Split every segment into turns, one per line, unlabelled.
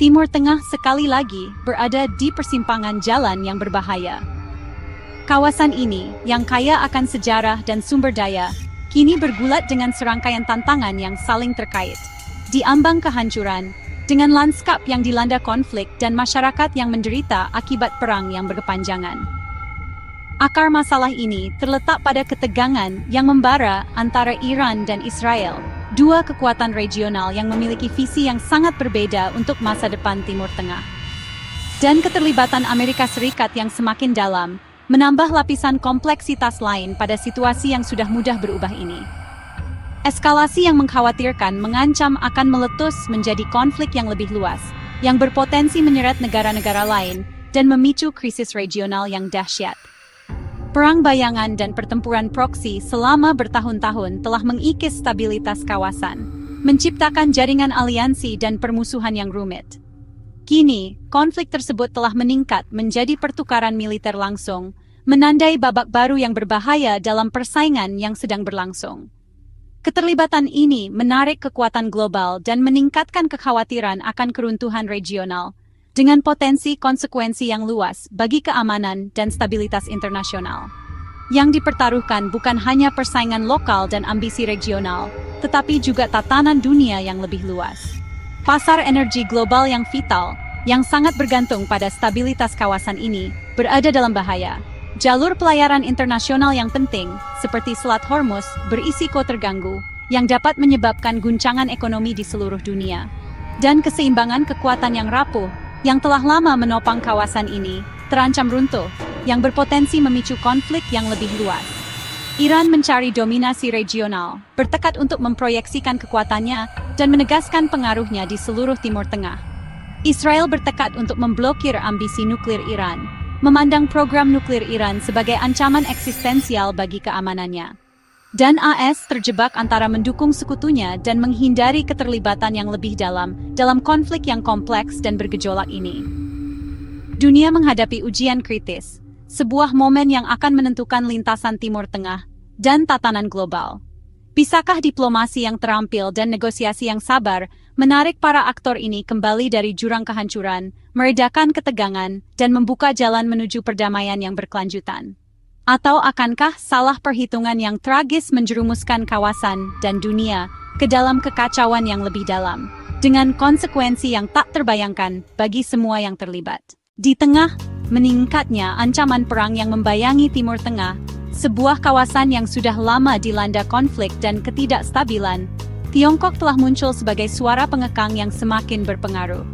Timur Tengah sekali lagi berada di persimpangan jalan yang berbahaya. Kawasan ini, yang kaya akan sejarah dan sumber daya, kini bergulat dengan serangkaian tantangan yang saling terkait. Di ambang kehancuran, dengan lanskap yang dilanda konflik dan masyarakat yang menderita akibat perang yang berkepanjangan. Akar masalah ini terletak pada ketegangan yang membara antara Iran dan Israel, dua kekuatan regional yang memiliki visi yang sangat berbeda untuk masa depan Timur Tengah. Dan keterlibatan Amerika Serikat yang semakin dalam, menambah lapisan kompleksitas lain pada situasi yang sudah mudah berubah ini. Eskalasi yang mengkhawatirkan mengancam akan meletus menjadi konflik yang lebih luas, yang berpotensi menyeret negara-negara lain dan memicu krisis regional yang dahsyat. Perang bayangan dan pertempuran proksi selama bertahun-tahun telah mengikis stabilitas kawasan, menciptakan jaringan aliansi dan permusuhan yang rumit. Kini, konflik tersebut telah meningkat menjadi pertukaran militer langsung, menandai babak baru yang berbahaya dalam persaingan yang sedang berlangsung. Keterlibatan ini menarik kekuatan global dan meningkatkan kekhawatiran akan keruntuhan regional, dengan potensi konsekuensi yang luas bagi keamanan dan stabilitas internasional. Yang dipertaruhkan bukan hanya persaingan lokal dan ambisi regional, tetapi juga tatanan dunia yang lebih luas. Pasar energi global yang vital, yang sangat bergantung pada stabilitas kawasan ini, berada dalam bahaya. Jalur pelayaran internasional yang penting, seperti Selat Hormuz, berisiko terganggu, yang dapat menyebabkan guncangan ekonomi di seluruh dunia. Dan keseimbangan kekuatan yang rapuh, yang telah lama menopang kawasan ini, terancam runtuh, yang berpotensi memicu konflik yang lebih luas. Iran mencari dominasi regional, bertekad untuk memproyeksikan kekuatannya dan menegaskan pengaruhnya di seluruh Timur Tengah. Israel bertekad untuk memblokir ambisi nuklir Iran, memandang program nuklir Iran sebagai ancaman eksistensial bagi keamanannya. Dan AS terjebak antara mendukung sekutunya dan menghindari keterlibatan yang lebih dalam konflik yang kompleks dan bergejolak ini. Dunia menghadapi ujian kritis, sebuah momen yang akan menentukan lintasan Timur Tengah dan tatanan global. Bisakah diplomasi yang terampil dan negosiasi yang sabar menarik para aktor ini kembali dari jurang kehancuran, meredakan ketegangan, dan membuka jalan menuju perdamaian yang berkelanjutan? Atau akankah salah perhitungan yang tragis menjerumuskan kawasan dan dunia ke dalam kekacauan yang lebih dalam, dengan konsekuensi yang tak terbayangkan bagi semua yang terlibat? Di tengah meningkatnya ancaman perang yang membayangi Timur Tengah, sebuah kawasan yang sudah lama dilanda konflik dan ketidakstabilan, Tiongkok telah muncul sebagai suara pengekang yang semakin berpengaruh.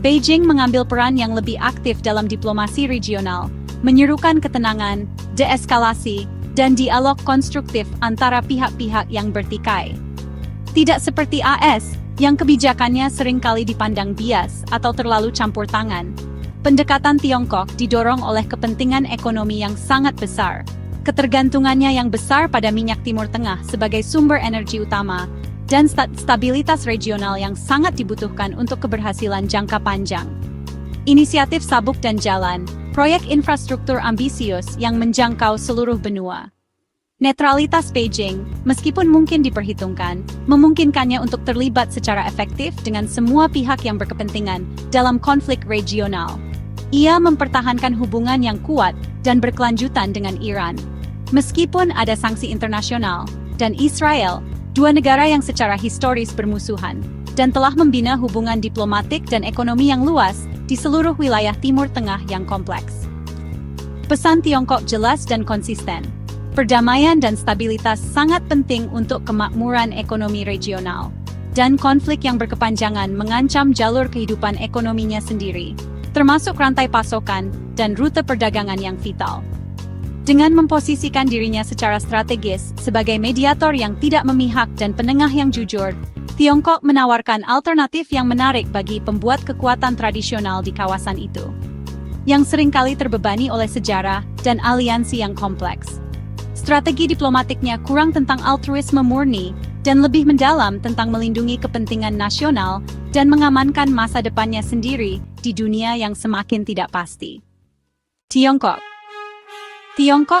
Beijing mengambil peran yang lebih aktif dalam diplomasi regional, menyerukan ketenangan, deeskalasi, dan dialog konstruktif antara pihak-pihak yang bertikai. Tidak seperti AS, yang kebijakannya seringkali dipandang bias atau terlalu campur tangan. Pendekatan Tiongkok didorong oleh kepentingan ekonomi yang sangat besar, ketergantungannya yang besar pada minyak Timur Tengah sebagai sumber energi utama, dan stabilitas regional yang sangat dibutuhkan untuk keberhasilan jangka panjang. Inisiatif Sabuk dan Jalan, proyek infrastruktur ambisius yang menjangkau seluruh benua. Netralitas Beijing, meskipun mungkin diperhitungkan, memungkinkannya untuk terlibat secara efektif dengan semua pihak yang berkepentingan dalam konflik regional. Ia mempertahankan hubungan yang kuat dan berkelanjutan dengan Iran. Meskipun ada sanksi internasional, dan Israel, dua negara yang secara historis bermusuhan, dan telah membina hubungan diplomatik dan ekonomi yang luas di seluruh wilayah Timur Tengah yang kompleks. Pesan Tiongkok jelas dan konsisten. Perdamaian dan stabilitas sangat penting untuk kemakmuran ekonomi regional. Dan konflik yang berkepanjangan mengancam jalur kehidupan ekonominya sendiri, termasuk rantai pasokan dan rute perdagangan yang vital. Dengan memposisikan dirinya secara strategis sebagai mediator yang tidak memihak dan penengah yang jujur, Tiongkok menawarkan alternatif yang menarik bagi pembuat kekuatan tradisional di kawasan itu, yang seringkali terbebani oleh sejarah dan aliansi yang kompleks. Strategi diplomatiknya kurang tentang altruisme murni dan lebih mendalam tentang melindungi kepentingan nasional dan mengamankan masa depannya sendiri di dunia yang semakin tidak pasti. Tiongkok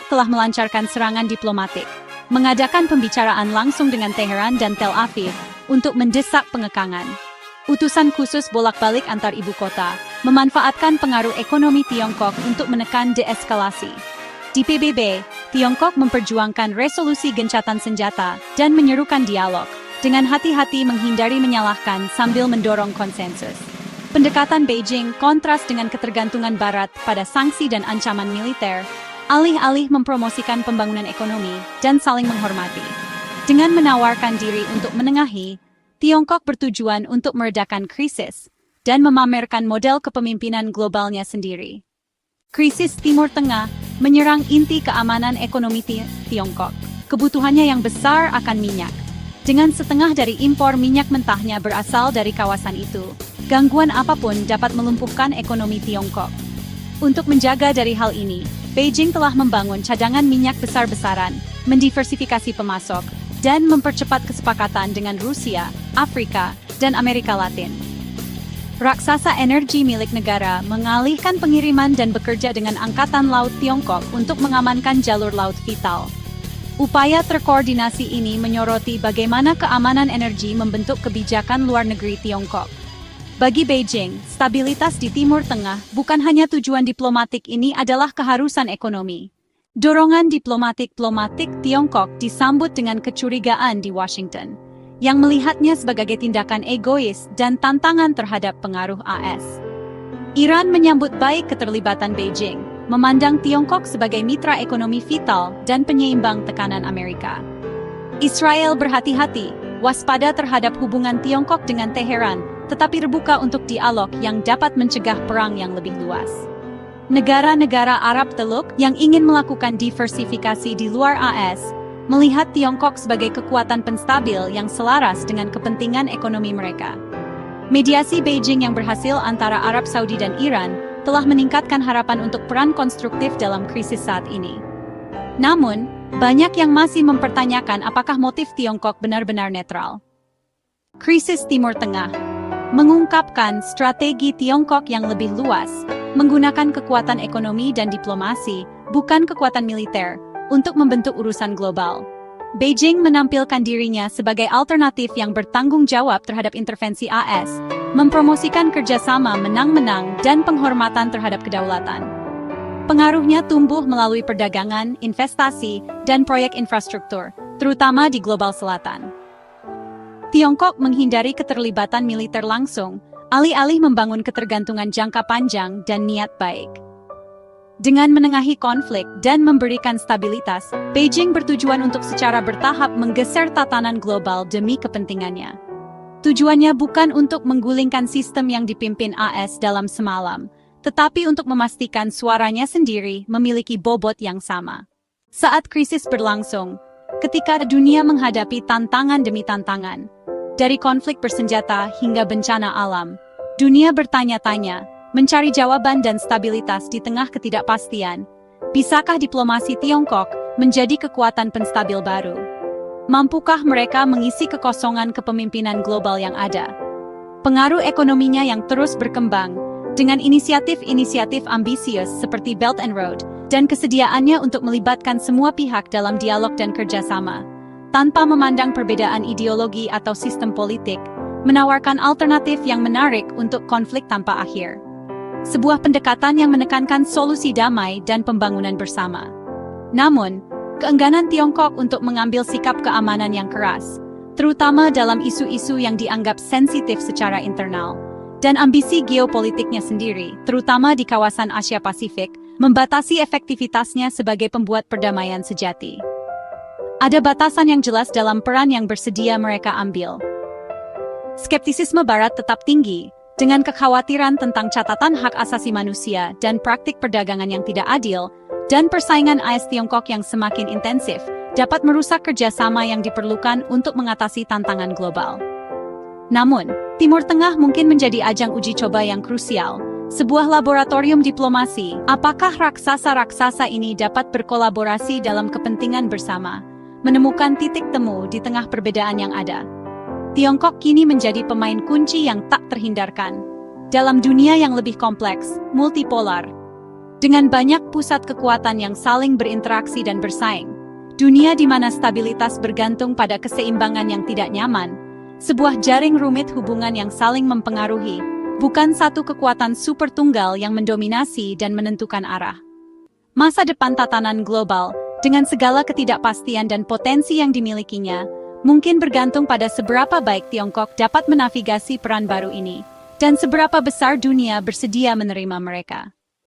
telah melancarkan serangan diplomatik, mengadakan pembicaraan langsung dengan Teheran dan Tel Aviv untuk mendesak pengekangan. Utusan khusus bolak-balik antar ibu kota, memanfaatkan pengaruh ekonomi Tiongkok untuk menekan deeskalasi. Di PBB, Tiongkok memperjuangkan resolusi gencatan senjata dan menyerukan dialog, dengan hati-hati menghindari menyalahkan sambil mendorong konsensus. Pendekatan Beijing kontras dengan ketergantungan Barat pada sanksi dan ancaman militer, alih-alih mempromosikan pembangunan ekonomi dan saling menghormati. Dengan menawarkan diri untuk menengahi, Tiongkok bertujuan untuk meredakan krisis dan memamerkan model kepemimpinan globalnya sendiri. Krisis Timur Tengah menyerang inti keamanan ekonomi Tiongkok. Kebutuhannya yang besar akan minyak. Dengan setengah dari impor minyak mentahnya berasal dari kawasan itu, gangguan apapun dapat melumpuhkan ekonomi Tiongkok. Untuk menjaga dari hal ini, Beijing telah membangun cadangan minyak besar-besaran, mendiversifikasi pemasok, dan mempercepat kesepakatan dengan Rusia, Afrika, dan Amerika Latin. Raksasa energi milik negara mengalihkan pengiriman dan bekerja dengan Angkatan Laut Tiongkok untuk mengamankan jalur laut vital. Upaya terkoordinasi ini menyoroti bagaimana keamanan energi membentuk kebijakan luar negeri Tiongkok. Bagi Beijing, stabilitas di Timur Tengah bukan hanya tujuan diplomatik, ini adalah keharusan ekonomi. Dorongan diplomatik Tiongkok disambut dengan kecurigaan di Washington, yang melihatnya sebagai tindakan egois dan tantangan terhadap pengaruh AS. Iran menyambut baik keterlibatan Beijing, memandang Tiongkok sebagai mitra ekonomi vital dan penyeimbang tekanan Amerika. Israel berhati-hati, waspada terhadap hubungan Tiongkok dengan Teheran, tetapi terbuka untuk dialog yang dapat mencegah perang yang lebih luas. Negara-negara Arab Teluk yang ingin melakukan diversifikasi di luar AS, melihat Tiongkok sebagai kekuatan penstabil yang selaras dengan kepentingan ekonomi mereka. Mediasi Beijing yang berhasil antara Arab Saudi dan Iran telah meningkatkan harapan untuk peran konstruktif dalam krisis saat ini. Namun, banyak yang masih mempertanyakan apakah motif Tiongkok benar-benar netral. Krisis Timur Tengah mengungkapkan strategi Tiongkok yang lebih luas, menggunakan kekuatan ekonomi dan diplomasi, bukan kekuatan militer, untuk membentuk urusan global. Beijing menampilkan dirinya sebagai alternatif yang bertanggung jawab terhadap intervensi AS, mempromosikan kerjasama menang-menang dan penghormatan terhadap kedaulatan. Pengaruhnya tumbuh melalui perdagangan, investasi, dan proyek infrastruktur, terutama di global selatan. Tiongkok menghindari keterlibatan militer langsung, alih-alih membangun ketergantungan jangka panjang dan niat baik. Dengan menengahi konflik dan memberikan stabilitas, Beijing bertujuan untuk secara bertahap menggeser tatanan global demi kepentingannya. Tujuannya bukan untuk menggulingkan sistem yang dipimpin AS dalam semalam, tetapi untuk memastikan suaranya sendiri memiliki bobot yang sama. Saat krisis berlangsung, ketika dunia menghadapi tantangan demi tantangan, dari konflik bersenjata hingga bencana alam, dunia bertanya-tanya, mencari jawaban dan stabilitas di tengah ketidakpastian. Bisakah diplomasi Tiongkok menjadi kekuatan penstabil baru? Mampukah mereka mengisi kekosongan kepemimpinan global yang ada? Pengaruh ekonominya yang terus berkembang, dengan inisiatif-inisiatif ambisius seperti Belt and Road, dan kesediaannya untuk melibatkan semua pihak dalam dialog dan kerjasama, tanpa memandang perbedaan ideologi atau sistem politik, menawarkan alternatif yang menarik untuk konflik tanpa akhir. Sebuah pendekatan yang menekankan solusi damai dan pembangunan bersama. Namun, keengganan Tiongkok untuk mengambil sikap keamanan yang keras, terutama dalam isu-isu yang dianggap sensitif secara internal, dan ambisi geopolitiknya sendiri, terutama di kawasan Asia Pasifik, membatasi efektivitasnya sebagai pembuat perdamaian sejati. Ada batasan yang jelas dalam peran yang bersedia mereka ambil. Skeptisisme Barat tetap tinggi, dengan kekhawatiran tentang catatan hak asasi manusia dan praktik perdagangan yang tidak adil, dan persaingan AS Tiongkok yang semakin intensif, dapat merusak kerjasama yang diperlukan untuk mengatasi tantangan global. Namun, Timur Tengah mungkin menjadi ajang uji coba yang krusial, sebuah laboratorium diplomasi. Apakah raksasa-raksasa ini dapat berkolaborasi dalam kepentingan bersama, menemukan titik temu di tengah perbedaan yang ada? Tiongkok kini menjadi pemain kunci yang tak terhindarkan dalam dunia yang lebih kompleks, multipolar. Dengan banyak pusat kekuatan yang saling berinteraksi dan bersaing, dunia di mana stabilitas bergantung pada keseimbangan yang tidak nyaman, Sebuah jaring rumit hubungan yang saling mempengaruhi, bukan satu kekuatan super tunggal yang mendominasi dan menentukan arah. Masa depan tatanan global, dengan segala ketidakpastian dan potensi yang dimilikinya, mungkin bergantung pada seberapa baik Tiongkok dapat menavigasi peran baru ini, dan seberapa besar dunia bersedia menerima mereka.